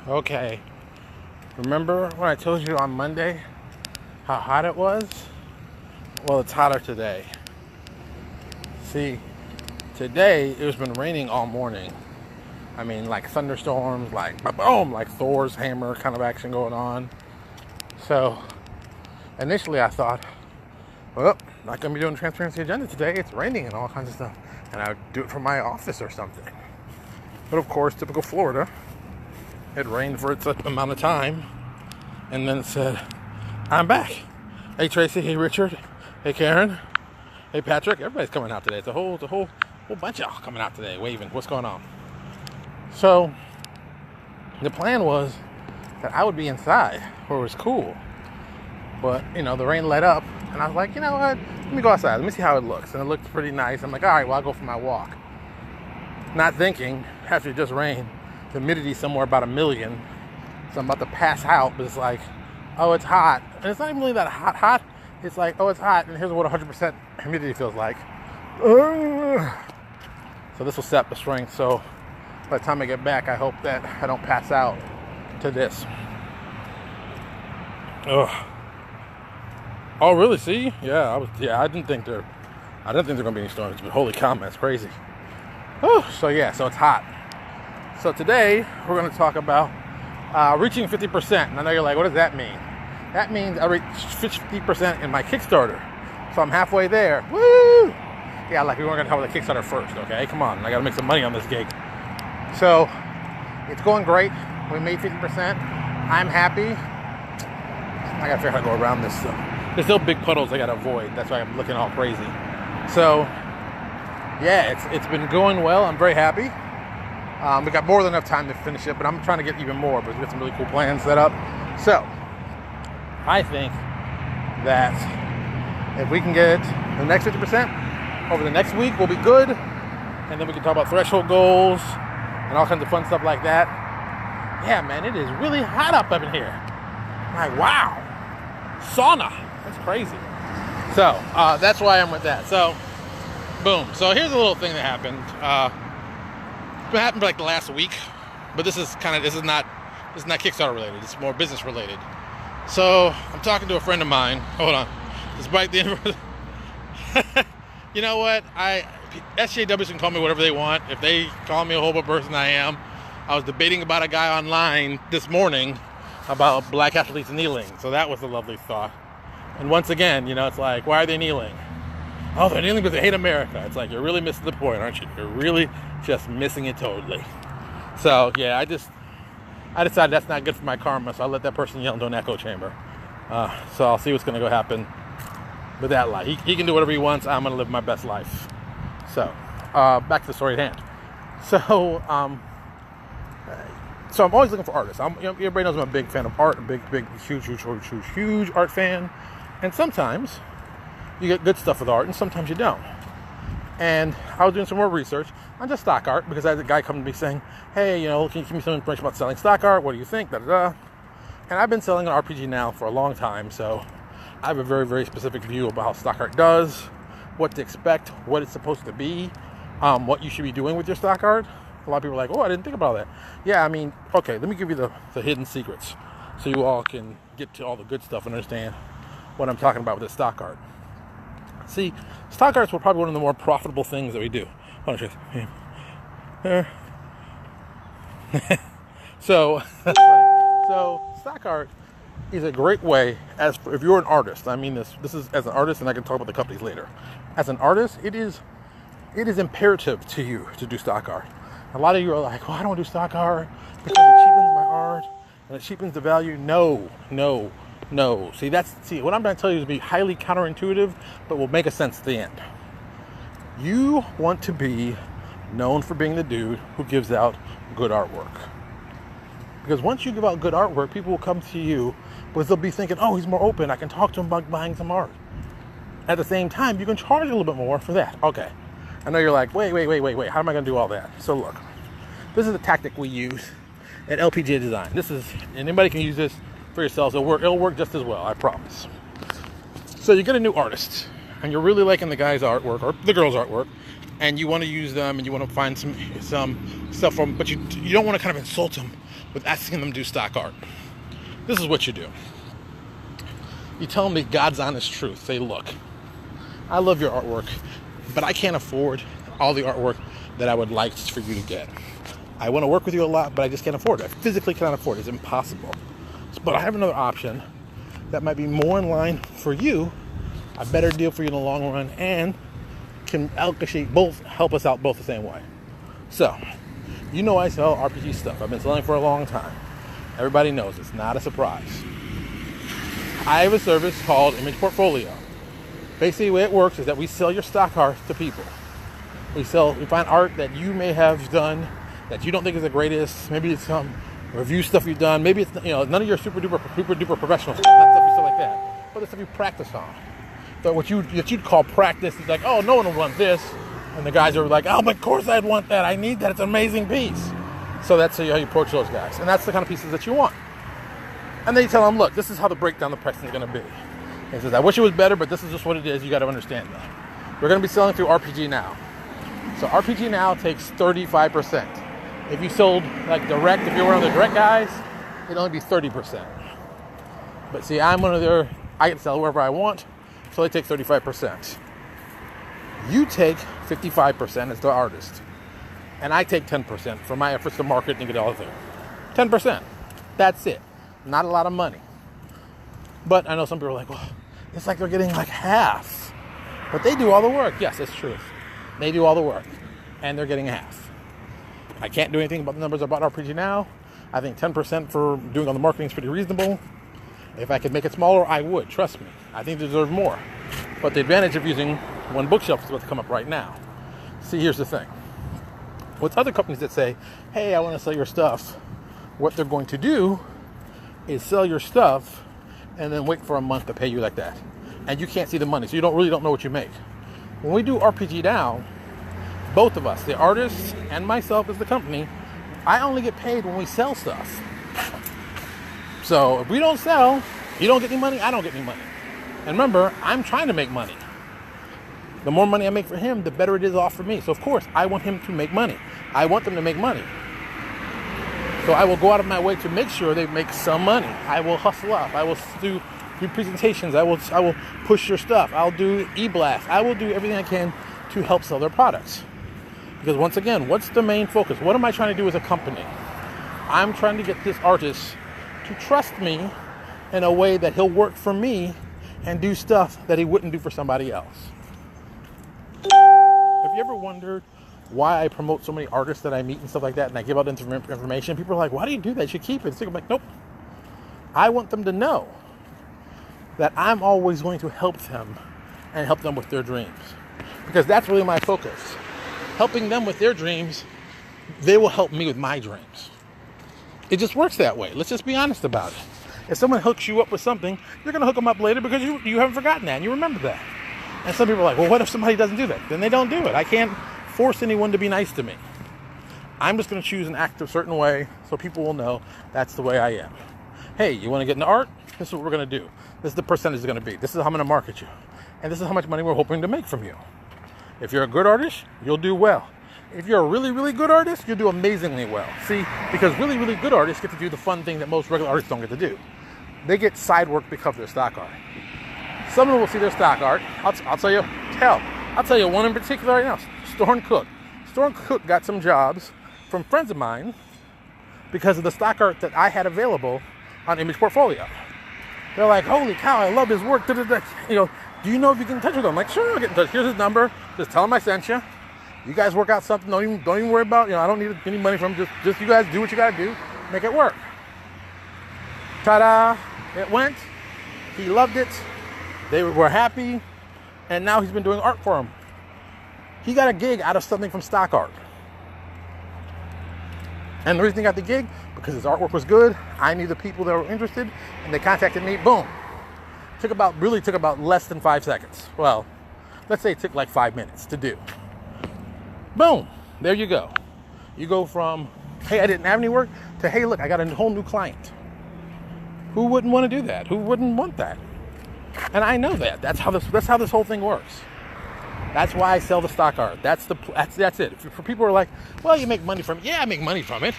Okay, remember when I told you on Monday how hot it was? Well, it's hotter today. See, today it's been raining all morning. I mean, like thunderstorms, like boom, like Thor's hammer kind of action going on. So, initially I thought, well, not going to be doing Transparency Agenda today. It's raining and all kinds of stuff. And I would do it from my office or something. But of course, typical Florida, it rained for its amount of time. And then it said, I'm back. Hey, Tracy. Hey, Richard. Hey, Karen. Hey, Patrick. Everybody's coming out today. It's a whole bunch of y'all coming out today, waving. What's going on? So, the plan was that I would be inside where it was cool. But, the rain let up. And I was like, you know what? Let me go outside. Let me see how it looks. And it looked pretty nice. I'm like, all right, well, I'll go for my walk. Not thinking, after it just rained, the humidity somewhere about 1 million. So I'm about to pass out. But it's like, oh, it's hot. And it's not even really that hot. It's like, oh, it's hot. And here's what 100% humidity feels like. So this will set the strength. So by the time I get back, I hope that I don't pass out to this. Ugh. Oh, really? See? I didn't think there were going to be any storms, but holy cow, that's crazy. Oh, so it's hot. So today, we're going to talk about reaching 50%. And I know you're like, what does that mean? That means I reached 50% in my Kickstarter. So I'm halfway there. Woo! Yeah, like we weren't going to talk about the Kickstarter first, okay? Come on, I got to make some money on this gig. So, it's going great. We made 50%. I'm happy. I got to figure out how to go around this stuff. There's still big puddles I gotta avoid. That's why I'm looking all crazy. So, yeah, it's been going well. I'm very happy. We got more than enough time to finish it, but I'm trying to get even more. But we got some really cool plans set up. So, I think that if we can get the next 50% over the next week, we'll be good. And then we can talk about threshold goals and all kinds of fun stuff like that. Yeah, man, it is really hot up in here. I'm like, wow, sauna. That's crazy. So, that's why I'm with that. So, boom. So, here's a little thing that happened. It's been happening for like the last week. But this is not Kickstarter related. It's more business related. So, I'm talking to a friend of mine. Hold on. Despite the... You know what? SJWs can call me whatever they want. If they call me a horrible person, I am. I was debating about a guy online this morning about black athletes kneeling. So, that was a lovely thought. And once again, it's like, why are they kneeling? Oh, they're kneeling because they hate America. It's like, you're really missing the point, aren't you? You're really just missing it totally. So, yeah, I decided that's not good for my karma, so I'll let that person yell into an echo chamber. So I'll see what's going to go happen with that lie. He can do whatever he wants. I'm going to live my best life. So, back to the story at hand. So I'm always looking for artists. Everybody knows I'm a big fan of art, a big, huge art fan. And sometimes you get good stuff with art, and sometimes you don't. And I was doing some more research on just stock art, because I had a guy come to me saying, hey, can you give me some information about selling stock art? What do you think? And I've been selling an RPG now for a long time, so I have a very, very specific view about how stock art does, what to expect, what it's supposed to be, what you should be doing with your stock art. A lot of people are like, oh, I didn't think about that. Yeah, okay, let me give you the hidden secrets so you all can get to all the good stuff and understand what I'm talking about with the stock art. See, stock art's probably one of the more profitable things that we do. Hold on, So, that's funny. So, stock art is a great way, if you're an artist. I mean this is as an artist, and I can talk about the companies later. As an artist, it is imperative to you to do stock art. A lot of you are like, well, I don't do stock art because it cheapens my art and it cheapens the value. No. See, what I'm trying to tell you is be highly counterintuitive, but will make a sense at the end. You want to be known for being the dude who gives out good artwork. Because once you give out good artwork, people will come to you because they'll be thinking, oh, he's more open. I can talk to him about buying some art. At the same time, you can charge a little bit more for that. Okay. I know you're like, wait. How am I going to do all that? So look, this is a tactic we use at LPGA Design. Anybody can use this for yourselves. It'll work just as well, I promise. So you get a new artist, and you're really liking the guy's artwork or the girl's artwork, and you want to use them, and you want to find some stuff from, but you don't want to kind of insult them with asking them to do stock art. This is what you do. You tell them the God's honest truth. Say, look, I love your artwork, but I can't afford all the artwork that I would like for you to get. I want to work with you a lot, but I just can't afford it. I physically cannot afford it. It's impossible. But I have another option that might be more in line for you, a better deal for you in the long run, and can actually both help us out both the same way. So, you know I sell RPG stuff. I've been selling for a long time. Everybody knows it's not a surprise. I have a service called Image Portfolio. Basically, the way it works is that we sell your stock art to people. We find art that you may have done that you don't think is the greatest. Maybe it's some review stuff you've done. Maybe it's none of your super duper professional stuff, not stuff you sell like that, but the stuff you practice on. So what you'd call practice is like, oh, no one will want this, and the guys are like, oh, but of course I'd want that. I need that. It's an amazing piece. So that's how you approach those guys, and that's the kind of pieces that you want. And then you tell them, look, this is how the breakdown of the pricing is going to be. He says, I wish it was better, but this is just what it is. You got to understand that. We're going to be selling through RPG Now. So RPG Now takes 35%. If you sold like direct, if you're one of the direct guys, it'd only be 30%. But see, I'm one of their, I can sell wherever I want, so they take 35%. You take 55% as the artist. And I take 10% for my efforts to market and get all of it. 10%. That's it. Not a lot of money. But I know some people are like, well, it's like they're getting like half. But they do all the work. Yes, it's true. They do all the work. And they're getting half. I can't do anything about the numbers about RPG Now. I think 10% for doing all the marketing is pretty reasonable. If I could make it smaller, I would. Trust me. I think they deserve more. But the advantage of using one bookshelf is what's come up right now. See, here's the thing. With other companies that say, hey, I want to sell your stuff, what they're going to do is sell your stuff and then wait for a month to pay you like that. And you can't see the money, so you really don't know what you make. When we do RPG Now, both of us, the artists and myself as the company, I only get paid when we sell stuff. So if we don't sell, you don't get any money, I don't get any money. And remember, I'm trying to make money. The more money I make for him, the better it is off for me. So of course, I want him to make money. I want them to make money. So I will go out of my way to make sure they make some money. I will hustle up. I will do presentations. I will push your stuff. I'll do e-blast. I will do everything I can to help sell their products. Because once again, what's the main focus? What am I trying to do as a company? I'm trying to get this artist to trust me in a way that he'll work for me and do stuff that he wouldn't do for somebody else. Have you ever wondered why I promote so many artists that I meet and stuff like that, and I give out information? People are like, why do you do that? You should keep it. So I'm like, nope. I want them to know that I'm always going to help them and help them with their dreams. Because that's really my focus. Helping them with their dreams, they will help me with my dreams. It just works that way. Let's just be honest about it. If someone hooks you up with something, you're going to hook them up later because you haven't forgotten that and you remember that. And some people are like, well, what if somebody doesn't do that? Then they don't do it. I can't force anyone to be nice to me. I'm just going to choose and act a certain way so people will know that's the way I am. Hey, you want to get into art? This is what we're going to do. This is the percentage is going to be. This is how I'm going to market you. And this is how much money we're hoping to make from you. If you're a good artist, you'll do well. If you're a really, really good artist, you'll do amazingly well. See, because really, really good artists get to do the fun thing that most regular artists don't get to do. They get side work because of their stock art. Someone will see their stock art. I'll tell you one in particular right now. Storm Cook. Storm Cook got some jobs from friends of mine because of the stock art that I had available on Image Portfolio. They're like, holy cow, I love his work. Do you know if you can touch with him? I'm like, sure, I'll get in touch. Here's his number. Just tell him I sent you. You guys work out something. Don't even worry about, I don't need any money from him. Just you guys do what you got to do. Make it work. Ta-da. It went. He loved it. They were happy. And now he's been doing art for him. He got a gig out of something from stock art. And the reason he got the gig, because his artwork was good. I knew the people that were interested, and they contacted me. Boom. Took about less than 5 seconds. Well, let's say it took like 5 minutes to do. Boom. There you go. You go from, hey, I didn't have any work, to, hey, look, I got a whole new client. Who wouldn't want to do that? Who wouldn't want that? And I know that. That's how this whole thing works. That's why I sell the stock art. That's it. For people who are like, well, you make money from it. Yeah, I make money from it.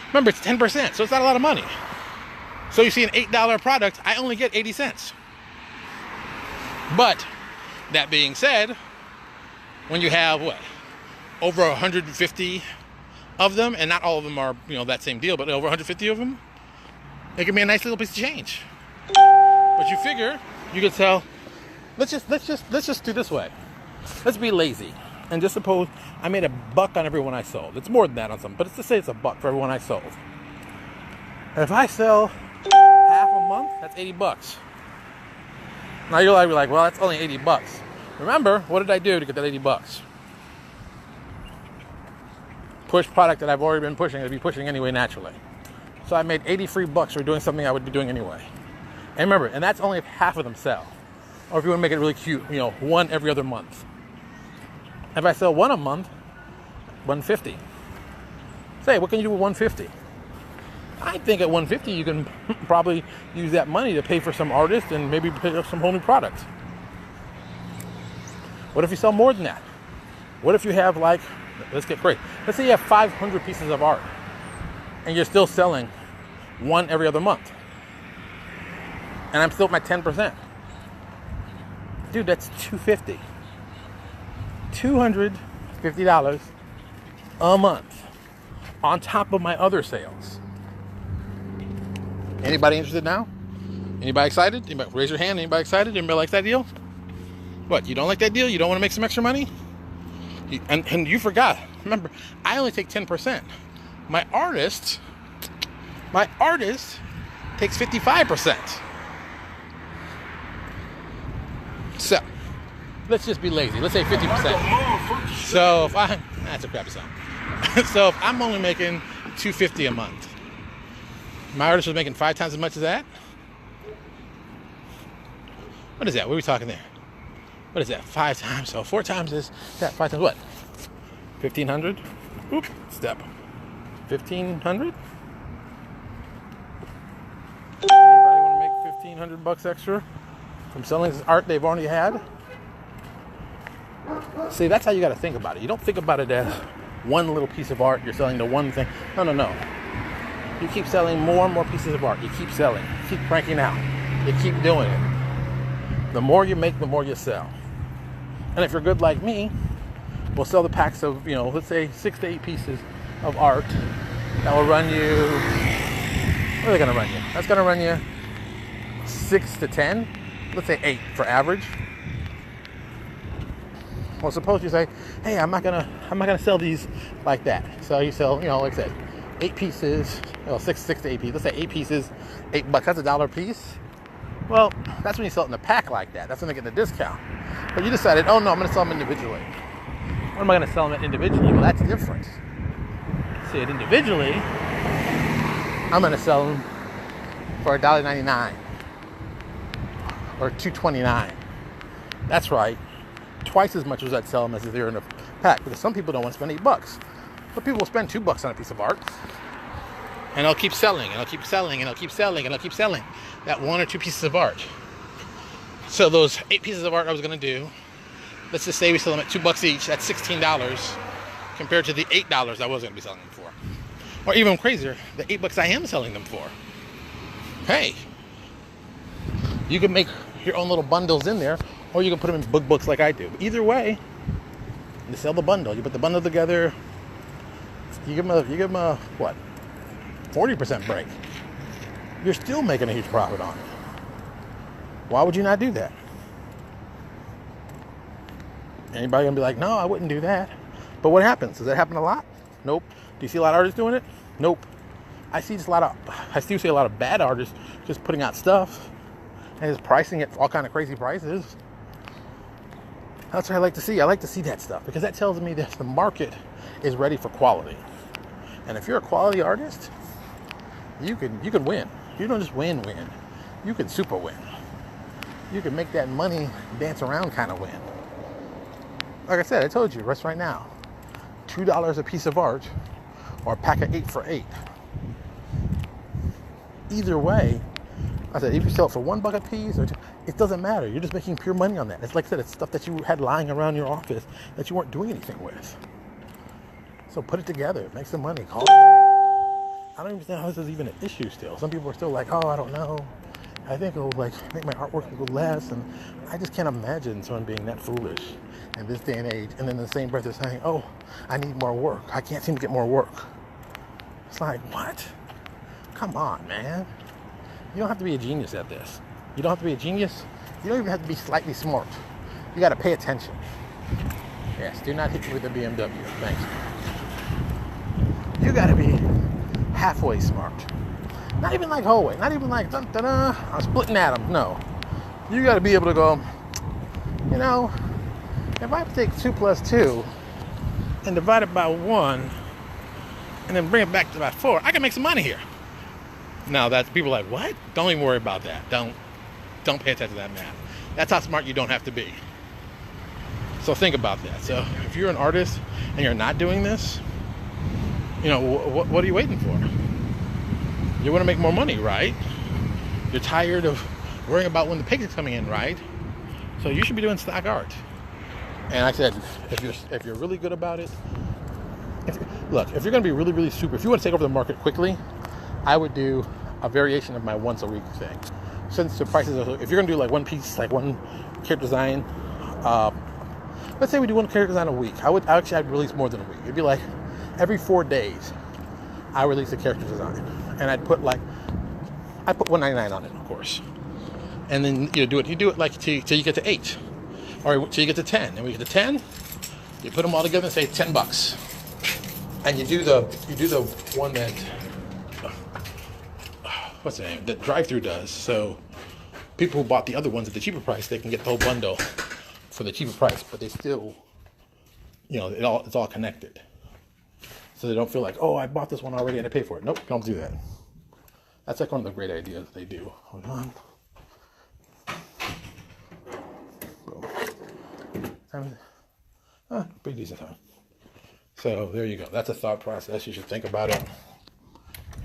Remember, it's 10%, so it's not a lot of money. So you see an $8 product, I only get 80 cents. But that being said, when you have over 150 of them, and not all of them are that same deal, but over 150 of them, it can be a nice little piece of change. But you figure you could sell. Let's just do this way. Let's be lazy and just suppose I made $1 on every one I sold. It's more than that on some, but let's just say it's $1 for every one I sold. If I sell half a month, that's $80. Now you'll be like, well, that's only $80. Remember, what did I do to get that $80? Push product that I've already been pushing, I'd be pushing anyway naturally. So I made 80 free bucks for doing something I would be doing anyway. And remember, and that's only if half of them sell. Or if you want to make it really cute, one every other month. If I sell one a month, $150. Say, what can you do with $150? I think at $150 you can probably use that money to pay for some artists and maybe pick up some whole new products. What if you sell more than that? What if you have let's get crazy. Let's say you have 500 pieces of art and you're still selling one every other month. And I'm still at my 10%. Dude, that's $250. $250 a month on top of my other sales. Anybody interested now? Anybody excited? Anybody, raise your hand. Anybody excited? Anybody likes that deal? What, you don't like that deal? You don't want to make some extra money? And you forgot. Remember, I only take 10%. My artist takes 55%. So, let's just be lazy. Let's say 50%. So, that's a crappy song. So, if I'm only making $250 a month, my artist was making 5 times as much as that? What is that? What are we talking there? What is that? 5 times. So 4 times is that. 5 times what? 1,500? Oop, step. 1,500? Anybody want to make $1,500 extra from selling this art they've already had? See, that's how you got to think about it. You don't think about it as one little piece of art. You're selling the one thing. No. You keep selling more and more pieces of art. You keep selling. You keep cranking out. You keep doing it. The more you make, the more you sell. And if you're good like me, we'll sell the packs of, let's say 6 to 8 pieces of art that will run you, what are they going to run you? That's going to run you 6 to 10, let's say 8 for average. Well, suppose you say, hey, I'm not gonna sell these like that. So you sell, like I said, 8 pieces, 6 to 8 pieces. Let's say 8 pieces, $8. That's $1 a piece. Well, that's when you sell it in a pack like that. That's when they get the discount. But you decided, oh no, I'm going to sell them individually. What am I going to sell them individually? Well, that's different. See it individually, I'm going to sell them for $1.99 or $2.29. That's right, twice as much as I'd sell them as if they're in a pack. Because some people don't want to spend $8, but people will spend $2 on a piece of art, and they'll keep selling, and they'll keep selling, and they'll keep selling, and they'll keep selling that 1 or 2 pieces of art. So those 8 pieces of art I was going to do, let's just say we sell them at $2 each. That's $16 compared to the $8 I was going to be selling them for. Or even crazier, the $8 I am selling them for. Hey, you can make your own little bundles in there, or you can put them in books like I do. Either way, you sell the bundle. You put the bundle together. You give them a what? 40% break. You're still making a huge profit on it. Why would you not do that? Anybody gonna be like, no, I wouldn't do that. But what happens? Does that happen a lot? Nope. Do you see a lot of artists doing it? Nope. I still see a lot of bad artists just putting out stuff and just pricing it for all kind of crazy prices. That's what I like to see. I like to see that stuff because that tells me that the market is ready for quality. And if you're a quality artist, you can win. You don't just win. You can super win. You can make that money dance around kind of win. Like I said, I told you, right now, $2 a piece of art or a pack of 8 for $8. Either way, I said, if you sell it for $1 a piece, or it doesn't matter. You're just making pure money on that. It's like I said, it's stuff that you had lying around your office that you weren't doing anything with. So put it together, make some money, call it a day. I don't understand how this is even an issue still. Some people are still like, oh, I don't know. I think it'll like make my artwork go less, and I just can't imagine someone being that foolish in this day and age. And then in the same breath they're saying, oh, I need more work. I can't seem to get more work. It's like, what? Come on, man. You don't have to be a genius at this. You don't have to be a genius. You don't even have to be slightly smart. You got to pay attention. Yes, do not hit me with a BMW. Thanks. You got to be halfway smart. Not even like whole not even like dun, dun, dun, I'm splitting atoms. No, you got to be able to go, you know, if I take 2 plus 2 and divide it by 1 and then bring it back to about 4, I can make some money here. Now that's people are like, what? Don't even worry about that. Don't pay attention to that math. That's how smart you don't have to be. So think about that. So if you're an artist and you're not doing this, you know, what are you waiting for? You want to make more money, right? You're tired of worrying about when the paycheck's coming in, right? So you should be doing stock art. And I said, if you're really good about it, if you're going to be really, really super, if you want to take over the market quickly, I would do a variation of my once a week thing. Since the prices are, if you're going to do like one piece, like one character design, let's say we do one character design a week. I'd release more than a week. It'd be like every 4 days, I release a character design. And I put $1.99 on it, of course. And then you do it like till you get to 8, or till you get to 10. And when you get to 10, you put them all together and say $10. And you do the one that what's the name? That drive-through does. So people who bought the other ones at the cheaper price, they can get the whole bundle for the cheaper price, but they still, you know, it's all connected. So they don't feel like, oh, I bought this one already and I paid for it. Nope, don't do that. That's like one of the great ideas they do. Hold on. Boom. Pretty decent time. So there you go. That's a thought process. You should think about it.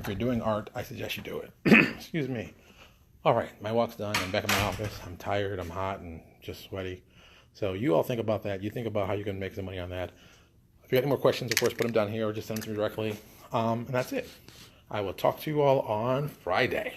If you're doing art, I suggest you do it. Excuse me. All right, my walk's done. I'm back in my office. I'm tired. I'm hot and just sweaty. So you all think about that. You think about how you can make some money on that. If you have any more questions, of course, put them down here or just send them to me directly. And that's it. I will talk to you all on Friday.